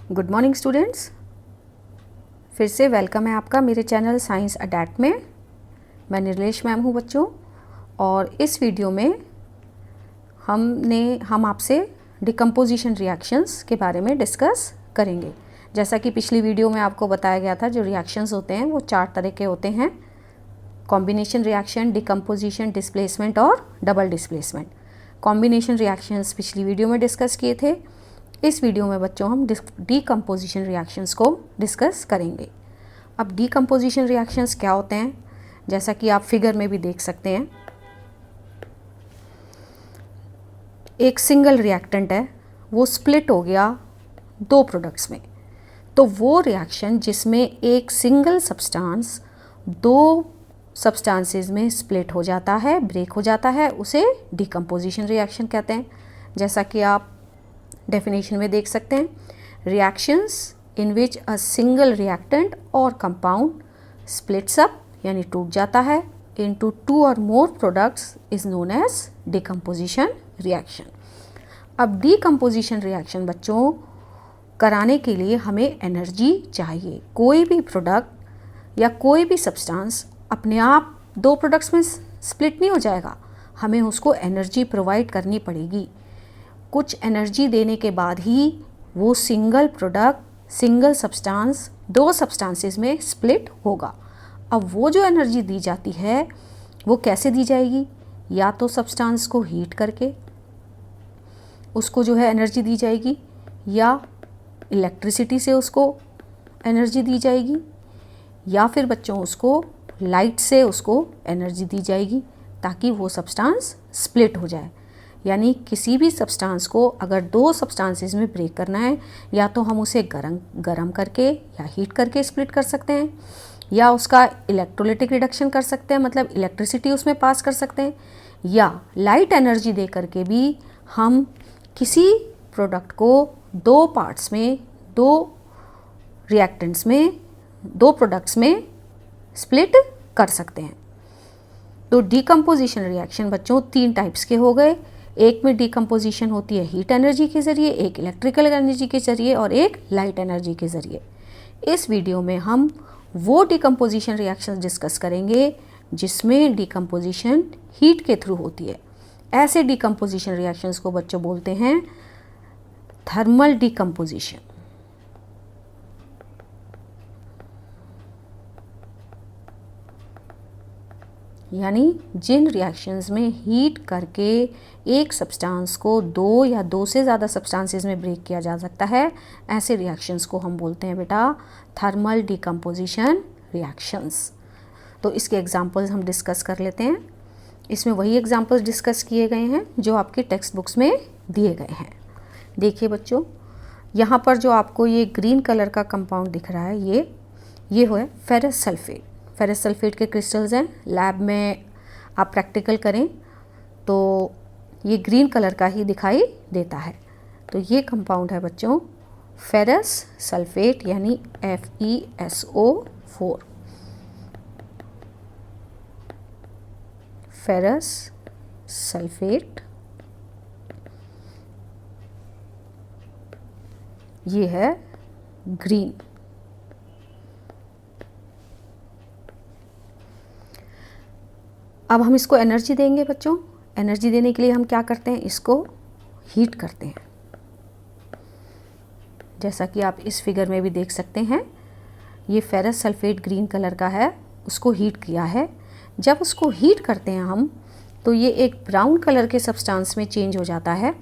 Good morning students, फिर से welcome है आपका मेरे चैनल साइंस अडैप्ट में। मैं निर्लेश मैम हूँ बच्चों, और इस वीडियो में हम आपसे डिकम्पोजिशन रिएक्शंस के बारे में डिस्कस करेंगे। जैसा कि पिछली वीडियो में आपको बताया गया था, जो रिएक्शंस होते हैं वो 4 तरह के होते हैं: कॉम्बिनेशन रिएक्शन, डिकम्पोजिशन, डिस्प्लेसमेंट और डबल डिस्प्लेसमेंट। कॉम्बिनेशन रिएक्शंस पिछली वीडियो में डिस्कस किए थे। इस वीडियो में बच्चों हम डीकम्पोजिशन रिएक्शंस को डिस्कस करेंगे। अब डीकम्पोजिशन रिएक्शंस क्या होते हैं, जैसा कि आप फिगर में भी देख सकते हैं। एक सिंगल रिएक्टेंट है, वो स्प्लिट हो गया 2 प्रोडक्ट्स में। तो वो रिएक्शन जिसमें एक सिंगल सब्सटेंस 2 सब्सटेंसेस में स्प्लिट हो जाता है, ब्रेक हो जाता है, उसे डीकम्पोजिशन रिएक्शन कहते हैं। जैसा कि आप डेफिनेशन में देख सकते हैं, reactions in which a single reactant और कंपाउंड स्प्लिट्स अप यानी टूट जाता है इनटू 2 और more products is known as decomposition reaction. अब डीकम्पोजिशन रिएक्शन बच्चों कराने के लिए हमें एनर्जी चाहिए। कोई भी प्रोडक्ट या कोई भी सब्सटेंस अपने आप 2 प्रोडक्ट्स में स्प्लिट नहीं हो जाएगा, हमें उसको एनर्जी प्रोवाइड करनी पड़ेगी। कुछ एनर्जी देने के बाद ही वो single product, single substance 2 substances में स्प्लिट होगा। अब वो जो एनर्जी दी जाती है वो कैसे दी जाएगी? या तो सब्सटेंस को हीट करके उसको जो है एनर्जी दी जाएगी, या इलेक्ट्रिसिटी से उसको एनर्जी दी जाएगी, या फिर बच्चों उसको लाइट से उसको एनर्जी दी जाएगी ताकि वो सब्सटेंस स्प्लिट हो जाए। यानी किसी भी सब्सटेंस को अगर 2 सब्सटेंसेस में ब्रेक करना है, या तो हम उसे गरम करके या हीट करके स्प्लिट कर सकते हैं, या उसका इलेक्ट्रोलिटिक रिडक्शन कर सकते हैं, मतलब इलेक्ट्रिसिटी उसमें पास कर सकते हैं, या लाइट एनर्जी दे करके भी हम किसी प्रोडक्ट को 2 पार्ट्स में, 2 रिएक्टेंट्स में, 2 प्रोडक्ट्स में स्प्लिट कर सकते हैं। तो डीकम्पोजिशन रिएक्शन बच्चों 3 टाइप्स के हो गए। एक में डीकम्पोजिशन होती है हीट एनर्जी के ज़रिए, एक इलेक्ट्रिकल एनर्जी के ज़रिए और एक लाइट एनर्जी के ज़रिए। इस वीडियो में हम वो डीकम्पोजिशन रिएक्शंस डिस्कस करेंगे जिसमें डीकम्पोजिशन हीट के थ्रू होती है। ऐसे डीकम्पोजिशन रिएक्शंस को बच्चों बोलते हैं थर्मल डीकम्पोजिशन। यानी जिन रिएक्शंस में हीट करके एक सब्सटेंस को 2 या 2 से ज़्यादा सब्सटेंसेस में ब्रेक किया जा सकता है, ऐसे रिएक्शंस को हम बोलते हैं बेटा थर्मल डीकम्पोजिशन रिएक्शंस। तो इसके एग्जांपल्स हम डिस्कस कर लेते हैं। इसमें वही एग्जांपल्स डिस्कस किए गए हैं जो आपके टेक्स्ट बुक्स में दिए गए हैं। देखिए बच्चों, यहाँ पर जो आपको ये ग्रीन कलर का कंपाउंड दिख रहा है, ये है फेरस सल्फेट। फेरस सल्फेट के क्रिस्टल्स हैं। लैब में आप प्रैक्टिकल करें तो ये ग्रीन कलर का ही दिखाई देता है। तो ये कंपाउंड है बच्चों फेरस सल्फेट यानी FeSO4। फेरस सल्फेट ये है ग्रीन। अब हम इसको एनर्जी देंगे बच्चों। एनर्जी देने के लिए हम क्या करते हैं? इसको हीट करते हैं। जैसा कि आप इस फिगर में भी देख सकते हैं, ये फेरस सल्फेट ग्रीन कलर का है, उसको हीट किया है। जब उसको हीट करते हैं हम, तो ये एक ब्राउन कलर के सब्सटेंस में चेंज हो जाता है।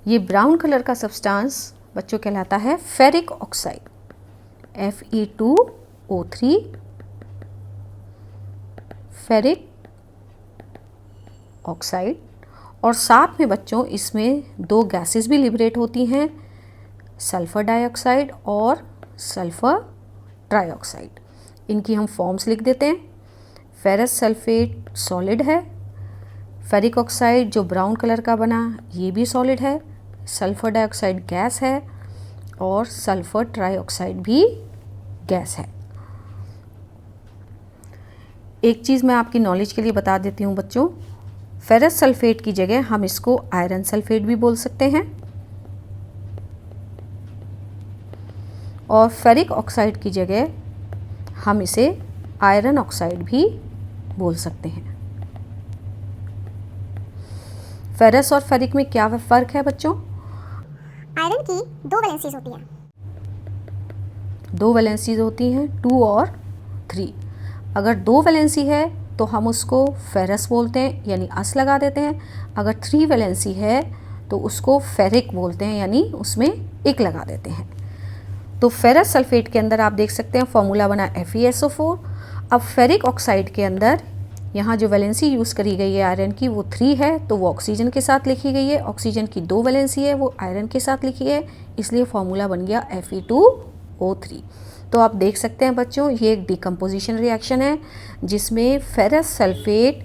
ये ब्राउन कलर का सब्सटेंस बच्चों कहलाता है ferric oxide, Fe2O3 ferric oxide. और साथ में बच्चों इसमें 2 गैसेस भी लिबरेट होती हैं, सल्फ़र डाइऑक्साइड और सल्फ़र ट्राइऑक्साइड। इनकी हम फॉर्म्स लिख देते हैं। फेरस सल्फेट सॉलिड है, फेरिक ऑक्साइड जो ब्राउन कलर का बना ये भी सॉलिड है, सल्फ़र डाइऑक्साइड गैस है और सल्फ़र ट्राइऑक्साइड भी गैस है। एक चीज़ मैं आपकी नॉलेज के लिए बता देती हूँ बच्चों, फेरस सल्फेट की जगह हम इसको आयरन सल्फेट भी बोल सकते हैं। और फेरिक ऑक्साइड की जगह हम इसे आयरन ऑक्साइड भी बोल सकते हैं। फेरस और फेरिक में क्या फ़र्क है बच्चों? आयरन की दो वैलेंसीज होती हैं। दो वैलेंसीज होती हैं, 2 और 3। अगर दो वैलेंसी है तो हम उसको फेरस बोलते हैं, यानी अस लगा देते हैं। अगर 3 वैलेंसी है तो उसको फेरिक बोलते हैं, यानी उसमें एक लगा देते हैं। तो फेरस सल्फेट के अंदर आप देख सकते हैं फॉर्मूला बना FeSO4। अब फेरिक ऑक्साइड के अंदर यहाँ जो वैलेंसी यूज़ करी गई है आयरन की वो 3 है, तो वो ऑक्सीजन के साथ लिखी गई है। ऑक्सीजन की 2 वैलेंसी है, वो आयरन के साथ लिखी है, इसलिए फॉर्मूला बन गया Fe2O3। तो आप देख सकते हैं बच्चों, ये एक डिकम्पोजिशन रिएक्शन है जिसमें फेरस सल्फेट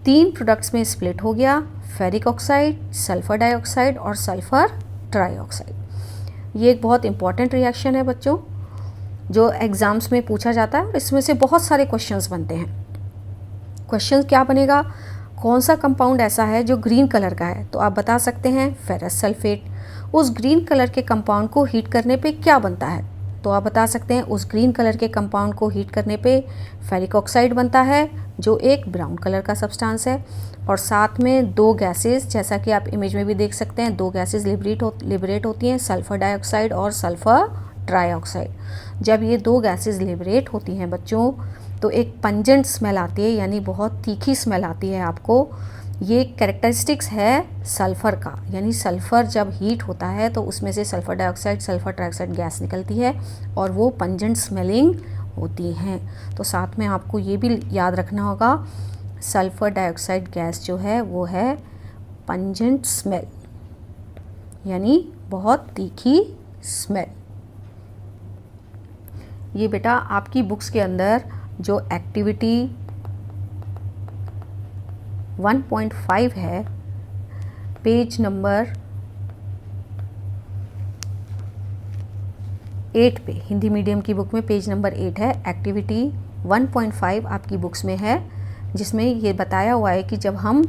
3 प्रोडक्ट्स में स्प्लिट हो गया, फेरिक ऑक्साइड, सल्फर डाइऑक्साइड और सल्फर ट्राइऑक्साइड। ये एक बहुत इंपॉर्टेंट रिएक्शन है बच्चों, जो एग्ज़ाम्स में पूछा जाता है और इसमें से बहुत सारे क्वेश्चंस बनते हैं। क्वेश्चन क्या बनेगा, कौन सा कंपाउंड ऐसा है जो ग्रीन कलर का है? तो आप बता सकते हैं फेरस सल्फेट। उस ग्रीन कलर के कंपाउंड को हीट करने पे क्या बनता है? तो आप बता सकते हैं उस ग्रीन कलर के कंपाउंड को हीट करने पे फेरिक ऑक्साइड बनता है, जो एक ब्राउन कलर का सब्सटेंस है। और साथ में 2 गैसेस, जैसा कि आप इमेज में भी देख सकते हैं, 2 गैसेस लिबरेट होती हैं, सल्फर डाइऑक्साइड और सल्फर ट्राइऑक्साइड। जब ये 2 गैसेस लिबरेट होती हैं बच्चों, तो एक पंजेंट स्मेल आती है, यानी बहुत तीखी स्मेल आती है आपको। ये कैरेक्टरिस्टिक्स है सल्फ़र का, यानी सल्फ़र जब हीट होता है तो उसमें से sulphur dioxide, sulphur trioxide gas निकलती है और वो पंजेंट स्मेलिंग होती हैं। तो साथ में आपको ये भी याद रखना होगा, सल्फ़र डाइऑक्साइड गैस जो है वो है पंजेंट स्मेल, यानी बहुत तीखी स्मेल। ये बेटा आपकी बुक्स के अंदर जो एक्टिविटी 1.5 है, पेज नंबर 8 पे, हिंदी मीडियम की बुक में पेज नंबर 8 है। एक्टिविटी 1.5 आपकी बुक्स में है, जिसमें ये बताया हुआ है कि जब हम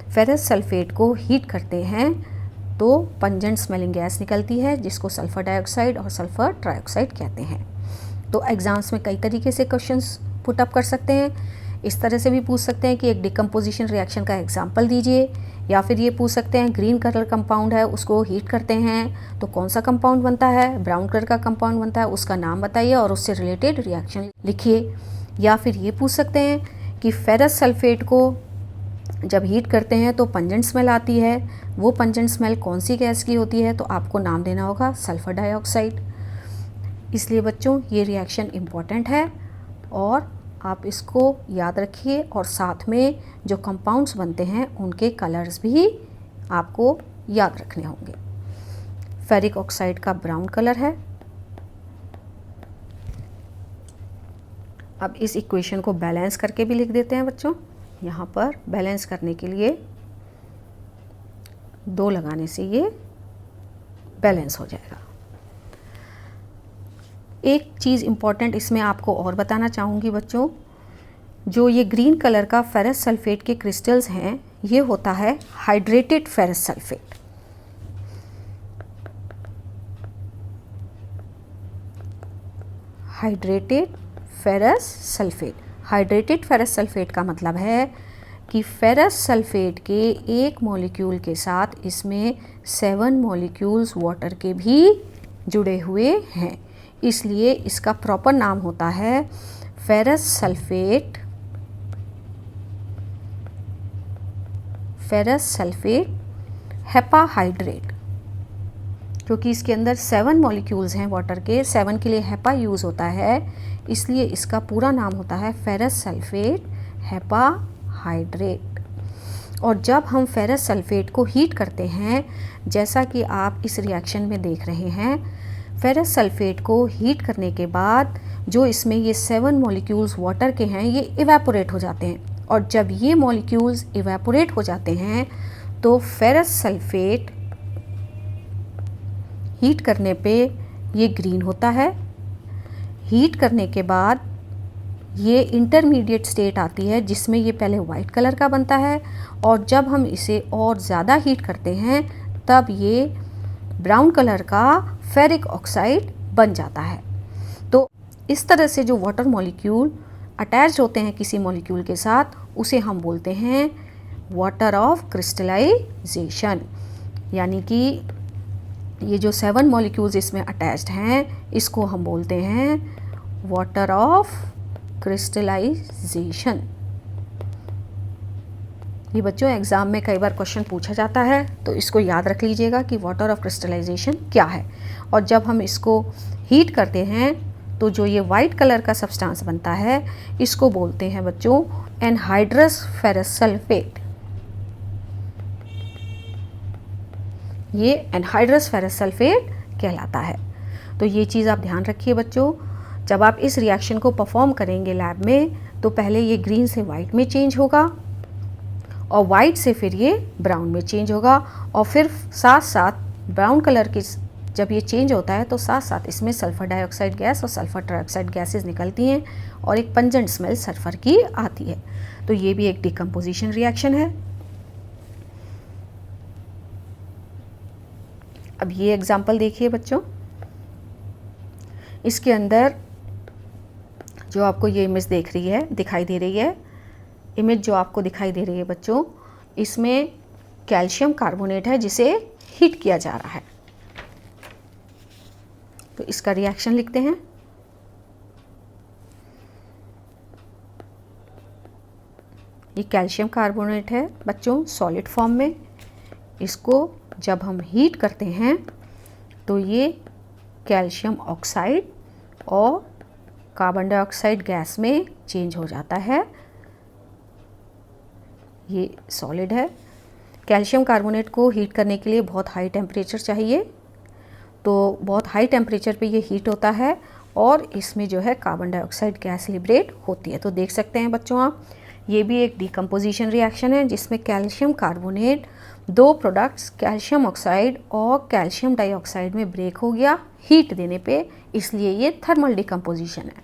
फेरस सल्फेट को हीट करते हैं तो पंजेंट स्मेलिंग गैस निकलती है, जिसको सल्फ़र डाइऑक्साइड और सल्फ़र ट्राइऑक्साइड कहते हैं। तो एग्ज़ाम्स में कई तरीके से क्वेश्चंस पुट अप कर सकते हैं। इस तरह से भी पूछ सकते हैं कि एक डिकम्पोजिशन रिएक्शन का एग्जाम्पल दीजिए, या फिर ये पूछ सकते हैं ग्रीन कलर कंपाउंड है, उसको हीट करते हैं तो कौन सा कंपाउंड बनता है, ब्राउन कलर का कंपाउंड बनता है, उसका नाम बताइए और उससे रिलेटेड रिएक्शन लिखिए। या फिर ये पूछ सकते हैं कि फेरस सल्फेट को जब हीट करते हैं तो पंजेंट स्मेल आती है, वो पंजेंट स्मेल कौन सी गैस की होती है? तो आपको नाम देना होगा सल्फ़र डाइऑक्साइड। इसलिए बच्चों ये रिएक्शन इम्पॉर्टेंट है और आप इसको याद रखिए, और साथ में जो कंपाउंड्स बनते हैं उनके कलर्स भी आपको याद रखने होंगे। फेरिक ऑक्साइड का ब्राउन कलर है। अब इस इक्वेशन को बैलेंस करके भी लिख देते हैं बच्चों। यहाँ पर बैलेंस करने के लिए 2 लगाने से ये बैलेंस हो जाएगा। एक चीज़ इम्पॉर्टेंट इसमें आपको और बताना चाहूँगी बच्चों, जो ये ग्रीन कलर का फेरस सल्फेट के क्रिस्टल्स हैं, ये होता है hydrated ferrous sulphate. Hydrated ferrous sulphate. Hydrated ferrous sulphate का मतलब है कि फेरस सल्फेट के एक मॉलिक्यूल के साथ इसमें 7 मॉलिक्यूल्स वाटर के भी जुड़े हुए हैं, इसलिए इसका प्रॉपर नाम होता है फेरस सल्फेट हेपाहाइड्रेट। क्योंकि इसके अंदर 7 मॉलिक्यूल्स हैं वाटर के, 7 के लिए हेपा यूज़ होता है, इसलिए इसका पूरा नाम होता है फेरस सल्फेट हेपाहाइड्रेट। और जब हम फेरस सल्फेट को हीट करते हैं, जैसा कि आप इस रिएक्शन में देख रहे हैं, फेरस सल्फेट को हीट करने के बाद जो इसमें ये 7 मॉलिक्यूल्स वाटर के हैं ये इवेपोरेट हो जाते हैं, और जब ये मॉलिक्यूल्स इवेपोरेट हो जाते हैं तो फेरस सल्फेट हीट करने पे ये ग्रीन होता है। हीट करने के बाद ये इंटरमीडिएट स्टेट आती है जिसमें ये पहले वाइट कलर का बनता है, और जब हम इसे और ज़्यादा हीट करते हैं तब ये ब्राउन कलर का फेरिक ऑक्साइड बन जाता है। तो इस तरह से जो वाटर मॉलिक्यूल अटैच होते हैं किसी मॉलिक्यूल के साथ, उसे हम बोलते हैं वाटर ऑफ क्रिस्टलाइजेशन। यानी कि ये जो 7 मॉलिक्यूल्स इसमें अटैच्ड हैं, इसको हम बोलते हैं वाटर ऑफ क्रिस्टलाइजेशन। ये बच्चों एग्ज़ाम में कई बार क्वेश्चन पूछा जाता है, तो इसको याद रख लीजिएगा कि वाटर ऑफ क्रिस्टलाइजेशन क्या है। और जब हम इसको हीट करते हैं तो जो ये वाइट कलर का सब्सटेंस बनता है, इसको बोलते हैं बच्चों एनहाइड्रस फेरस सल्फेट। ये एनहाइड्रस फेरस सल्फेट कहलाता है। तो ये चीज़ आप ध्यान रखिए बच्चों। जब आप इस रिएक्शन को परफॉर्म करेंगे लैब में, तो पहले ये ग्रीन से वाइट में चेंज होगा और वाइट से फिर ये ब्राउन में चेंज होगा, और फिर साथ साथ ब्राउन कलर की जब ये चेंज होता है तो साथ साथ इसमें सल्फ़र डाइऑक्साइड गैस और सल्फ़र ट्राइऑक्साइड गैसेस निकलती हैं और एक पंजेंट स्मेल सल्फ़र की आती है। तो ये भी एक डिकम्पोजिशन रिएक्शन है। अब ये एग्जाम्पल देखिए बच्चों, इसके अंदर जो आपको ये इमेज दिखाई दे रही है, इमेज जो आपको दिखाई दे रही है बच्चों, इसमें कैल्शियम कार्बोनेट है जिसे हीट किया जा रहा है। तो इसका रिएक्शन लिखते हैं। ये कैल्शियम कार्बोनेट है बच्चों सॉलिड फॉर्म में। इसको जब हम हीट करते हैं तो ये कैल्शियम ऑक्साइड और कार्बन डाइऑक्साइड गैस में चेंज हो जाता है। ये सॉलिड है। कैल्शियम कार्बोनेट को हीट करने के लिए बहुत हाई टेम्परेचर चाहिए, तो बहुत हाई टेम्परेचर पे ये हीट होता है और इसमें जो है कार्बन डाइऑक्साइड गैस लिबरेट होती है। तो देख सकते हैं बच्चों आप, ये भी एक डिकम्पोजिशन रिएक्शन है जिसमें calcium carbonate 2 products calcium oxide और कैल्शियम डाइऑक्साइड में ब्रेक हो गया हीट देने पे, इसलिए ये थर्मल डिकम्पोजिशन है।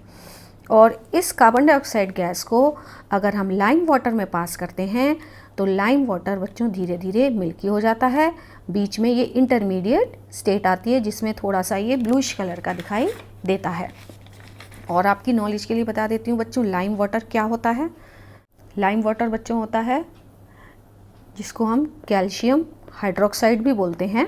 और इस कार्बन डाइऑक्साइड गैस को अगर हम लाइम वाटर में पास करते हैं तो लाइम वाटर बच्चों धीरे धीरे मिल्की हो जाता है। बीच में ये इंटरमीडिएट स्टेट आती है जिसमें थोड़ा सा ये ब्लूइश कलर का दिखाई देता है। और आपकी नॉलेज के लिए बता देती हूँ बच्चों, लाइम वाटर क्या होता है। लाइम वाटर बच्चों होता है जिसको हम कैल्शियम हाइड्रोक्साइड भी बोलते हैं।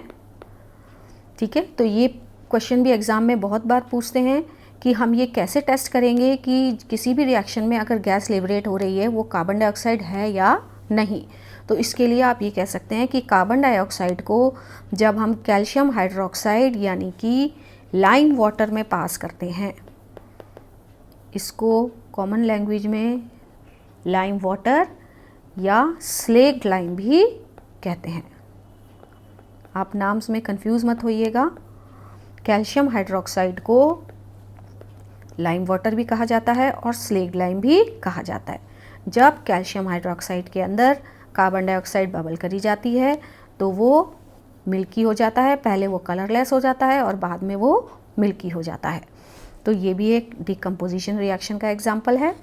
ठीक है, तो ये क्वेश्चन भी एग्ज़ाम में बहुत बार पूछते हैं कि हम ये कैसे टेस्ट करेंगे कि किसी भी रिएक्शन में अगर गैस लिबरेट हो रही है वो कार्बन डाइऑक्साइड है या नहीं। तो इसके लिए आप ये कह सकते हैं कि कार्बन डाइऑक्साइड को जब हम कैल्शियम हाइड्रोक्साइड यानी कि लाइम वाटर में पास करते हैं, इसको कॉमन लैंग्वेज में लाइम वाटर या स्लेक्ड लाइम भी कहते हैं। आप नाम्स में कंफ्यूज मत होइएगा। कैल्शियम हाइड्रोक्साइड को लाइम वाटर भी कहा जाता है और स्लेक्ड लाइम भी कहा जाता है। जब कैल्शियम हाइड्रोक्साइड के अंदर कार्बन डाइऑक्साइड बबल करी जाती है तो वो मिल्की हो जाता है। पहले वो कलरलेस हो जाता है और बाद में वो मिल्की हो जाता है। तो ये भी एक डिकम्पोजिशन रिएक्शन का एग्जाम्पल है।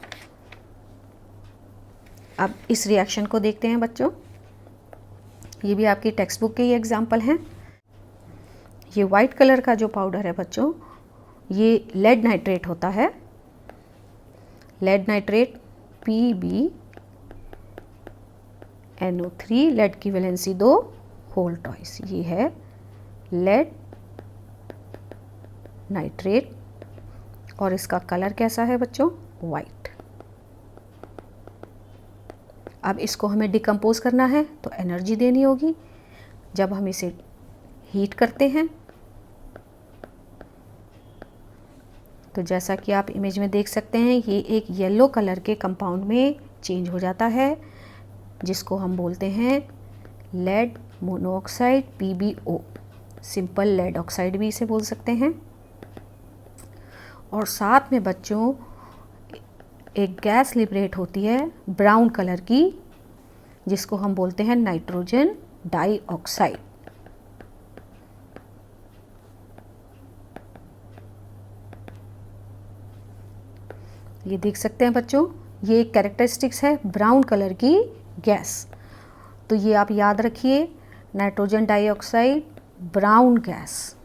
अब इस रिएक्शन को देखते हैं बच्चों, ये भी आपकी टेक्स्ट बुक के ही एग्जाम्पल हैं। ये वाइट कलर का जो पाउडर है बच्चों, ये लेड नाइट्रेट होता है। लेड नाइट्रेट PbNO3, लेड की वैलेंसी 2 होल टॉइस। ये है लेड नाइट्रेट और इसका कलर कैसा है बच्चों, वाइट। अब इसको हमें डिकम्पोज करना है तो एनर्जी देनी होगी। जब हम इसे हीट करते हैं तो जैसा कि आप इमेज में देख सकते हैं, ये एक येलो कलर के कंपाउंड में चेंज हो जाता है जिसको हम बोलते हैं lead monoxide PbO। Simple lead oxide भी इसे बोल सकते हैं। और साथ में बच्चों एक गैस लिबरेट होती है ब्राउन कलर की जिसको हम बोलते हैं नाइट्रोजन डाइऑक्साइड। ये देख सकते हैं बच्चों, ये एक कैरेक्टरिस्टिक्स है ब्राउन कलर की गैस। तो ये आप याद रखिए, नाइट्रोजन डाइऑक्साइड ब्राउन गैस।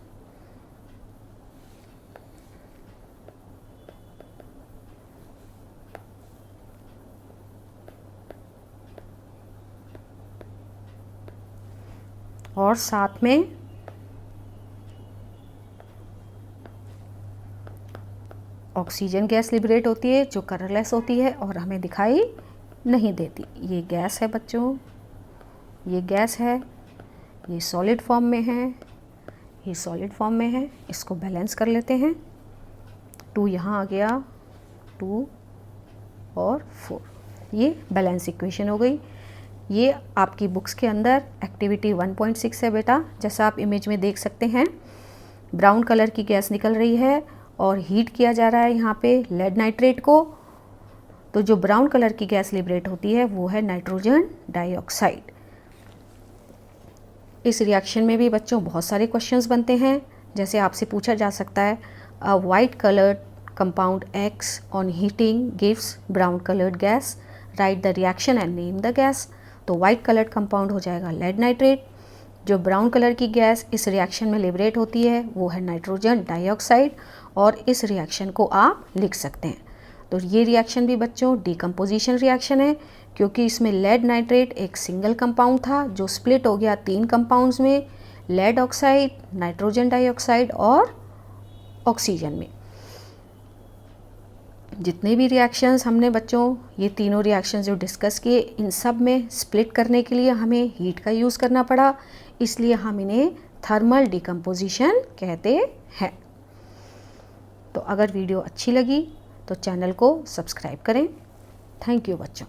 और साथ में ऑक्सीजन गैस लिबरेट होती है जो कलरलेस होती है और हमें दिखाई नहीं देती। ये गैस है बच्चों, ये गैस है, ये सॉलिड फॉर्म में है, ये सॉलिड फॉर्म में है। इसको बैलेंस कर लेते हैं। 2 यहाँ आ गया, 2 और 4, ये बैलेंस इक्वेशन हो गई। ये आपकी बुक्स के अंदर एक्टिविटी 1.6 है बेटा। जैसा आप इमेज में देख सकते हैं, ब्राउन कलर की गैस निकल रही है और हीट किया जा रहा है यहाँ पे लेड नाइट्रेट को। तो जो ब्राउन कलर की गैस लिबरेट होती है वो है नाइट्रोजन डाइऑक्साइड। इस रिएक्शन में भी बच्चों बहुत सारे क्वेश्चंस बनते हैं। जैसे आपसे पूछा जा सकता है, अ white coloured compound X on heating gives brown coloured gas, right the reaction and name the gas. तो वाइट कलर्ड कंपाउंड हो जाएगा लेड नाइट्रेट। जो ब्राउन कलर की गैस इस रिएक्शन में लिबरेट होती है वो है नाइट्रोजन डाइऑक्साइड, और इस रिएक्शन को आप लिख सकते हैं। तो ये रिएक्शन भी बच्चों डीकम्पोजिशन रिएक्शन है, क्योंकि इसमें लेड नाइट्रेट एक सिंगल कंपाउंड था जो स्प्लिट हो गया 3 कंपाउंड्स में, लेड ऑक्साइड, नाइट्रोजन डाइऑक्साइड और ऑक्सीजन में। जितने भी रिएक्शंस हमने बच्चों ये तीनों रिएक्शंस जो डिस्कस किए, इन सब में स्प्लिट करने के लिए हमें हीट का यूज़ करना पड़ा, इसलिए हम इन्हें थर्मल डिकम्पोजिशन कहते हैं। तो अगर वीडियो अच्छी लगी तो चैनल को सब्सक्राइब करें। थैंक यू बच्चों।